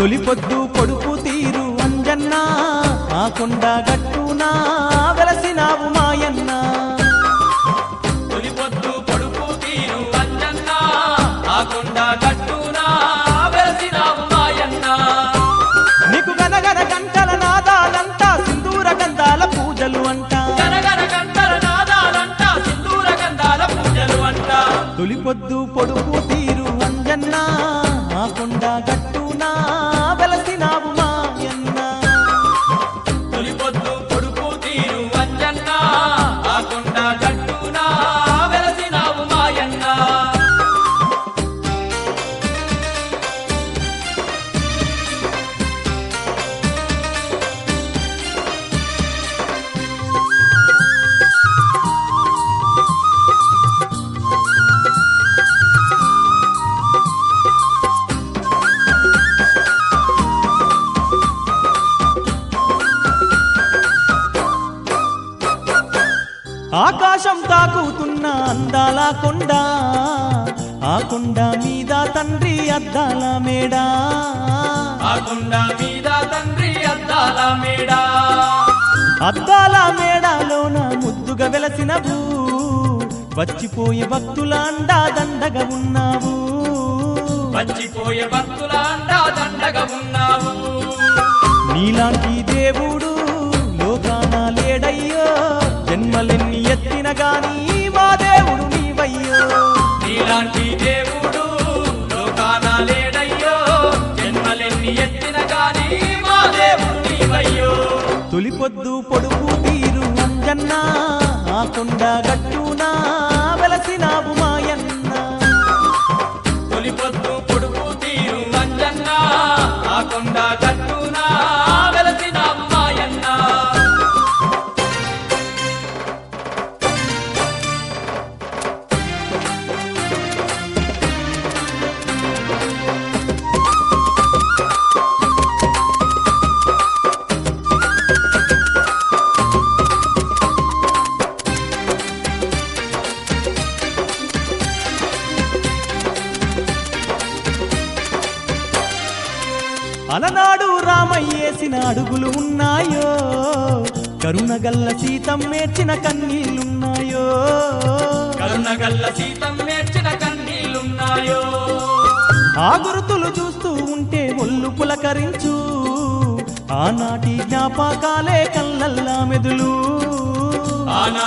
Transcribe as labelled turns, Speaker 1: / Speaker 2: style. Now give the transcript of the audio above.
Speaker 1: తొలిపొద్దు పొడుపు తీరు అంజన్న ఆ కొండ గట్టునా వెలసినావు మాయన్న
Speaker 2: తొలిపొద్దు పొడుపు తీరు అంజన్న ఆ కొండ గట్టునా వెలసినావు మాయన్న
Speaker 1: నీకు గనగన గంటల నాదాలంతా సింధూర గంధాల పూజలు అంట
Speaker 2: గనగన గంటల నాదాలంట సింధూర గంధాల పూజలు అంట
Speaker 1: తొలిపొద్దు పొడుపు తీరు అంజన్న ఆ కొండ గట్టునా వెలసినావు మాయన్న
Speaker 2: తొలిపొద్దు పొడుపు తీరు అంజన్న ఆ కొండ గట్టునా వెలసినావు మాయన్న
Speaker 1: ఆకాశం తాకుతున్న అందాల కొండ ఆ కొండ మీద తండ్రి అద్దాల మేడా
Speaker 2: ఆ కొండ మీద తండ్రి అద్దాల మేడ
Speaker 1: అద్దాల మేడాలోన ముద్దుగా వెలసినవు వచ్చిపోయే భక్తుల అండా దండగా ఉన్నావు
Speaker 2: వచ్చిపోయే భక్తుల అండా దండగా ఉన్నావు
Speaker 1: నీలాంటి దేవుడు లోకాన లేడయ్యో జన్మలెన్ని ఎత్తిన గాని మా దేవుడు నీవయ్యో
Speaker 2: నీలాంటి దేవుడు లోకాన లేడయ్యో జన్మలెన్ని ఎత్తిన గాని మా దేవుడు నీవయ్యో
Speaker 1: తొలిపొద్దు పొడుపు తీరు అంజన్న ఆ కొండ గట్టునా వెలసినావు మాయన్న
Speaker 2: తొలిపొద్దు పొడుపు తీరు అంజన్న ఆ కొండ గట్టునా వెలసినావు మాయన్న
Speaker 1: అలనాడు రామయ్యేసిన అడుగులు ఉన్నాయో కరుణగల్ల సీతం మేర్చిన కన్నీళ్లున్నాయో
Speaker 2: కరుణగల్ల సీతం మేర్చిన కన్నీలున్నాయో
Speaker 1: ఆ గురుతులు చూస్తూ ఉంటే ఒళ్ళు పులకరించు ఆనాటి జ్ఞాపకాలే కళ్ళల్లా మెదులు